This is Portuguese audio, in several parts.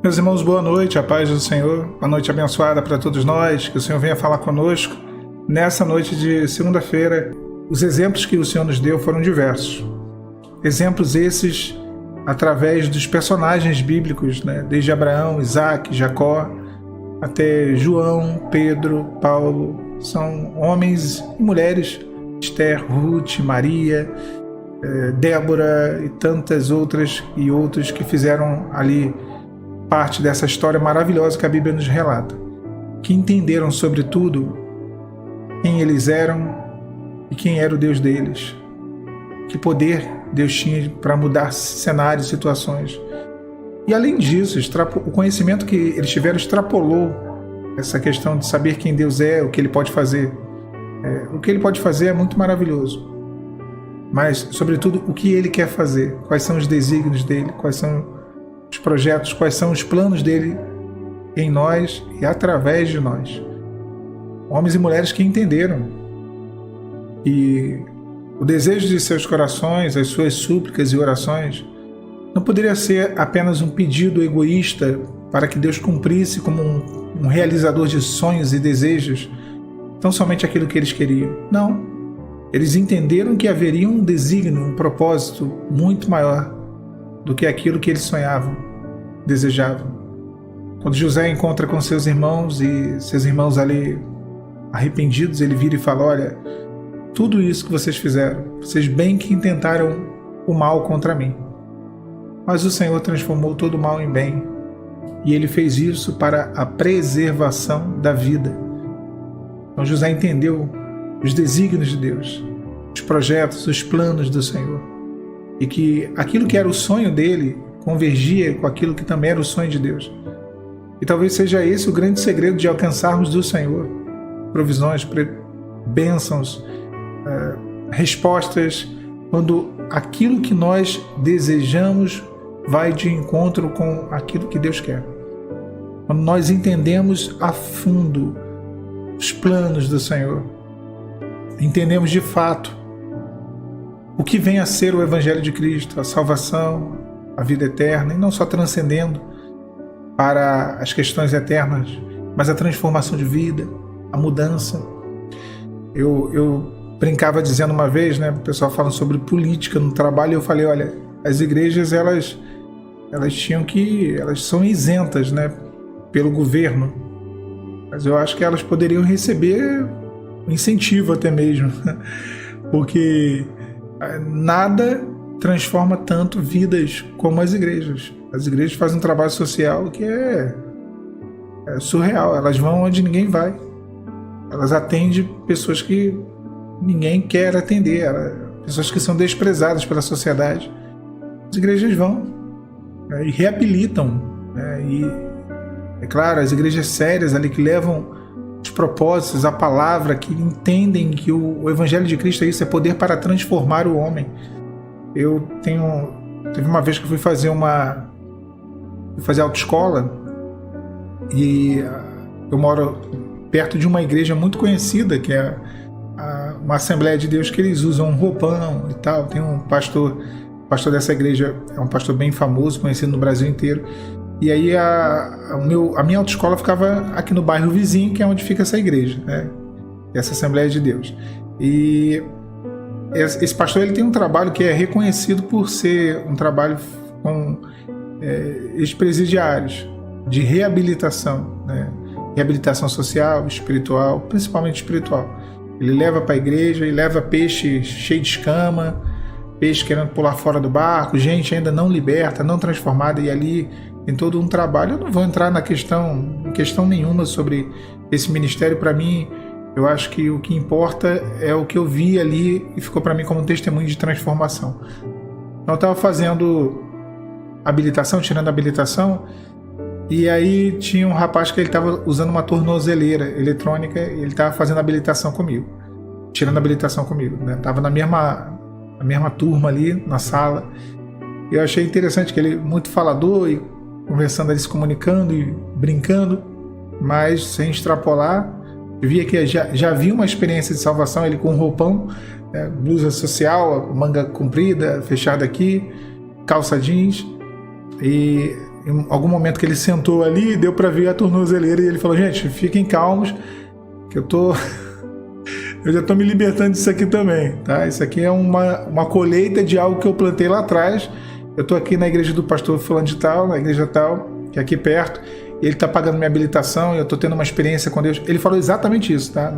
Meus irmãos, boa noite, a paz do Senhor, uma noite abençoada para todos nós, que o Senhor venha falar conosco. Nessa noite de segunda-feira, os exemplos que o Senhor nos deu foram diversos. Exemplos esses através dos personagens bíblicos, né? Desde Abraão, Isaac, Jacó, até João, Pedro, Paulo. São homens e mulheres, Esther, Ruth, Maria, Débora e tantas outras e outros que fizeram ali parte dessa história maravilhosa que a Bíblia nos relata, que entenderam sobretudo quem eles eram e quem era o Deus deles, que poder Deus tinha para mudar cenários e situações. E além disso, o conhecimento que eles tiveram extrapolou essa questão de saber quem Deus é, o que Ele pode fazer. O que Ele pode fazer é muito maravilhoso, mas sobretudo o que Ele quer fazer, quais são os desígnios dEle, quais são os projetos, quais são os planos dele em nós e através de nós. Homens e mulheres que entenderam. E o desejo de seus corações, as suas súplicas e orações, não poderia ser apenas um pedido egoísta para que Deus cumprisse como um realizador de sonhos e desejos, tão somente aquilo que eles queriam. Não. Eles entenderam que haveria um desígnio, um propósito muito maior do que aquilo que eles sonhavam, desejavam. Quando José encontra com seus irmãos e seus irmãos ali arrependidos, ele vira e fala: olha, tudo isso que vocês fizeram, vocês bem que intentaram o mal contra mim, mas o Senhor transformou todo o mal em bem, e ele fez isso para a preservação da vida. Então José entendeu os desígnios de Deus, os projetos, os planos do Senhor, e que aquilo que era o sonho dele convergia com aquilo que também era o sonho de Deus. E talvez seja esse o grande segredo de alcançarmos do Senhor provisões, bênçãos, respostas, quando aquilo que nós desejamos vai de encontro com aquilo que Deus quer. Quando nós entendemos a fundo os planos do Senhor, entendemos de fato o que vem a ser o Evangelho de Cristo, a salvação, a vida eterna, e não só transcendendo para as questões eternas, mas a transformação de vida, a mudança. Eu brincava dizendo uma vez, né, o pessoal falando sobre política no trabalho, e eu falei: olha, as igrejas elas são isentas, né, pelo governo, mas eu acho que elas poderiam receber incentivo até mesmo, porque nada transforma tanto vidas como as igrejas. As igrejas fazem um trabalho social que é surreal. Elas vão onde ninguém vai. Elas atendem pessoas que ninguém quer atender, pessoas que são desprezadas pela sociedade. As igrejas vão e reabilitam. E, é claro, as igrejas sérias ali que levam os propósitos, a palavra, que entendem que o Evangelho de Cristo é isso, é poder para transformar o homem. Teve uma vez que eu fui fazer autoescola, e eu moro perto de uma igreja muito conhecida, que é uma Assembleia de Deus, que eles usam um roupão e tal. Tem um pastor dessa igreja, é um pastor bem famoso, conhecido no Brasil inteiro. E aí a minha autoescola ficava aqui no bairro vizinho, que é onde fica essa igreja, né? Essa Assembleia de Deus. E esse pastor, ele tem um trabalho que é reconhecido por ser um trabalho com ex-presidiários, de reabilitação, né? Reabilitação social, espiritual, principalmente espiritual. Ele leva para a igreja e leva peixe cheio de escama, peixe querendo pular fora do barco, gente ainda não liberta, não transformada, e ali tem todo um trabalho. Eu não vou entrar em questão nenhuma sobre esse ministério. Para mim, eu acho que o que importa é o que eu vi ali e ficou para mim como um testemunho de transformação. Então eu estava fazendo habilitação, tirando a habilitação, e aí tinha um rapaz que ele estava usando uma tornozeleira eletrônica, e ele estava fazendo habilitação comigo, tirando a habilitação comigo, né? Estava na mesma turma ali na sala. Eu achei interessante que ele, muito falador, e conversando ali, se comunicando e brincando, mas sem extrapolar. Eu via que já havia uma experiência de salvação, ele com um roupão, blusa social, manga comprida, fechada aqui, calça jeans, e em algum momento que ele sentou ali, deu para ver a tornozeleira e ele falou: gente, fiquem calmos, que eu já estou me libertando disso aqui também, tá? Isso aqui é uma colheita de algo que eu plantei lá atrás. Eu estou aqui na igreja do pastor fulano de tal, na igreja tal, que é aqui perto, e ele está pagando minha habilitação, e eu estou tendo uma experiência com Deus. Ele falou exatamente isso, tá?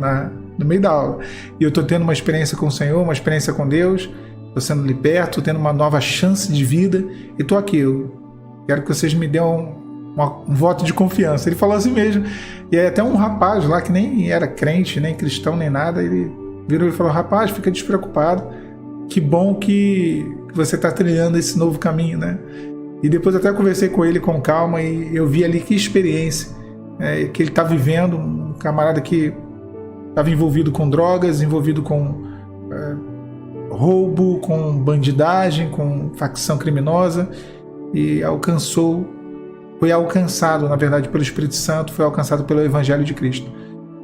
No meio da aula. E eu estou tendo uma experiência com o Senhor, uma experiência com Deus, estou sendo liberto, estou tendo uma nova chance de vida, e estou aqui. Eu quero que vocês me dêem um voto de confiança. Ele falou assim mesmo. E aí até um rapaz lá que nem era crente, nem cristão, nem nada, ele virou e falou: rapaz, fica despreocupado, que bom que você está trilhando esse novo caminho, né? E depois até conversei com ele com calma e eu vi ali que experiência que ele está vivendo. Um camarada que estava envolvido com drogas, envolvido com roubo, com bandidagem, com facção criminosa, e foi alcançado, na verdade, pelo Espírito Santo, foi alcançado pelo Evangelho de Cristo.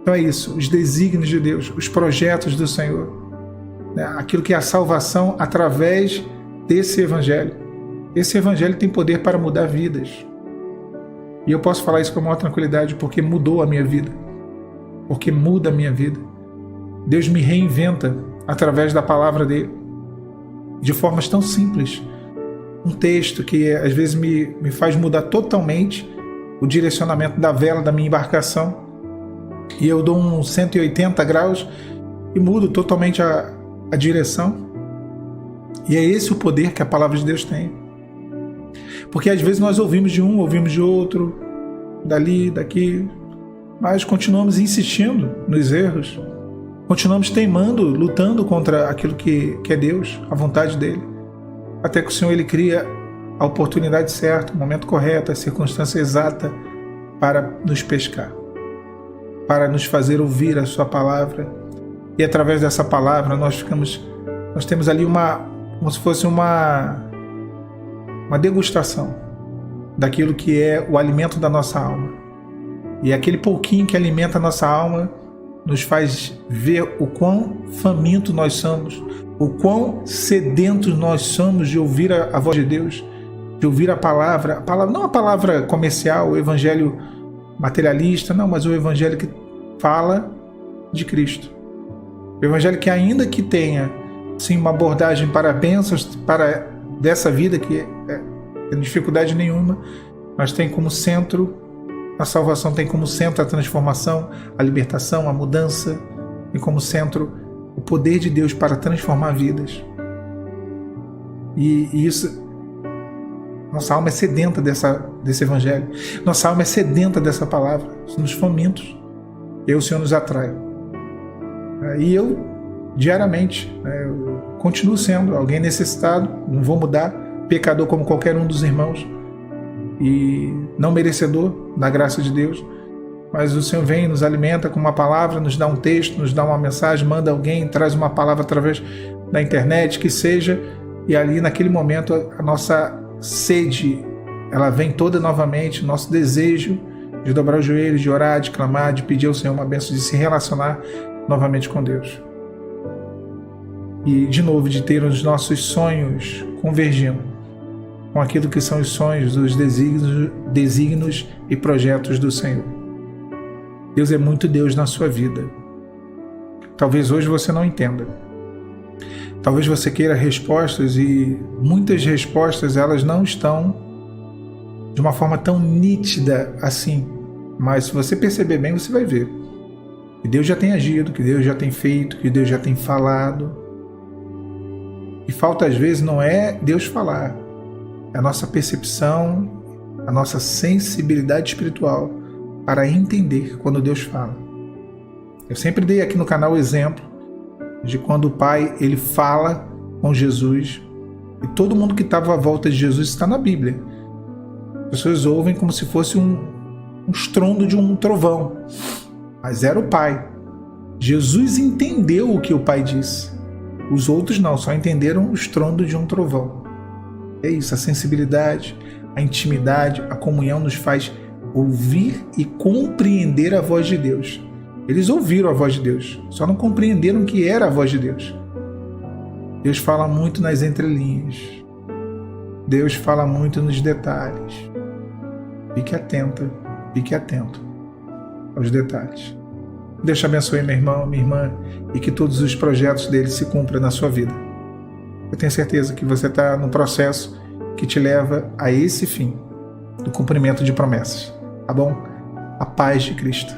Então é isso, os desígnios de Deus, os projetos do Senhor, né? Aquilo que é a salvação através desse Evangelho. Esse Evangelho tem poder para mudar vidas. E eu posso falar isso com a maior tranquilidade, porque mudou a minha vida. Porque muda a minha vida. Deus me reinventa através da palavra dele, de formas tão simples. Um texto que às vezes me faz mudar totalmente o direcionamento da vela da minha embarcação, e eu dou um 180 graus e mudo totalmente a direção. E é esse o poder que a palavra de Deus tem. Porque às vezes nós ouvimos de um, ouvimos de outro, dali, daqui, mas continuamos insistindo nos erros, continuamos teimando, lutando contra aquilo que é Deus, a vontade dele, até que o Senhor ele cria a oportunidade certa, o momento correto, a circunstância exata para nos pescar, para nos fazer ouvir a sua palavra. E através dessa palavra nós temos ali como se fosse uma degustação daquilo que é o alimento da nossa alma. E aquele pouquinho que alimenta a nossa alma nos faz ver o quão faminto nós somos, o quão sedentos nós somos de ouvir a voz de Deus, de ouvir a palavra, não a palavra comercial, o evangelho materialista, não, mas o evangelho que fala de Cristo. O evangelho que, ainda que tenha sim uma abordagem para bênçãos, para dessa vida que tem dificuldade nenhuma, mas tem como centro a salvação, tem como centro a transformação, a libertação, a mudança, tem como centro o poder de Deus para transformar vidas. E isso, nossa alma é sedenta desse evangelho, nossa alma é sedenta dessa palavra, somos famintos, e o Senhor nos atrai. E eu, diariamente, eu continuo sendo alguém necessitado, não vou mudar, pecador como qualquer um dos irmãos, e não merecedor da graça de Deus, mas o Senhor vem e nos alimenta com uma palavra, nos dá um texto, nos dá uma mensagem, manda alguém, traz uma palavra através da internet, que seja, e ali naquele momento a nossa sede, ela vem toda novamente, nosso desejo de dobrar os joelhos, de orar, de clamar, de pedir ao Senhor uma bênção, de se relacionar novamente com Deus. E de novo, de ter os nossos sonhos convergindo com aquilo que são os sonhos, os desígnios e projetos do Senhor. Deus é muito Deus na sua vida. Talvez hoje você não entenda. Talvez você queira respostas, e muitas respostas elas não estão de uma forma tão nítida assim. Mas se você perceber bem, você vai ver que Deus já tem agido, que Deus já tem feito, que Deus já tem falado. E falta às vezes não é Deus falar, é a nossa percepção, a nossa sensibilidade espiritual para entender quando Deus fala. Eu sempre dei aqui no canal o exemplo de quando o Pai ele fala com Jesus, e todo mundo que estava à volta de Jesus está na Bíblia. As pessoas ouvem como se fosse um estrondo de um trovão, mas era o Pai. Jesus entendeu o que o Pai disse. Os outros não, só entenderam o estrondo de um trovão. É isso, a sensibilidade, a intimidade, a comunhão nos faz ouvir e compreender a voz de Deus. Eles ouviram a voz de Deus, só não compreenderam que era a voz de Deus. Deus fala muito nas entrelinhas. Deus fala muito nos detalhes. Fique atenta, fique atento aos detalhes. Deus te abençoe, meu irmão, minha irmã, e que todos os projetos dele se cumpram na sua vida. Eu tenho certeza que você está no processo que te leva a esse fim, do cumprimento de promessas. Tá bom? A paz de Cristo.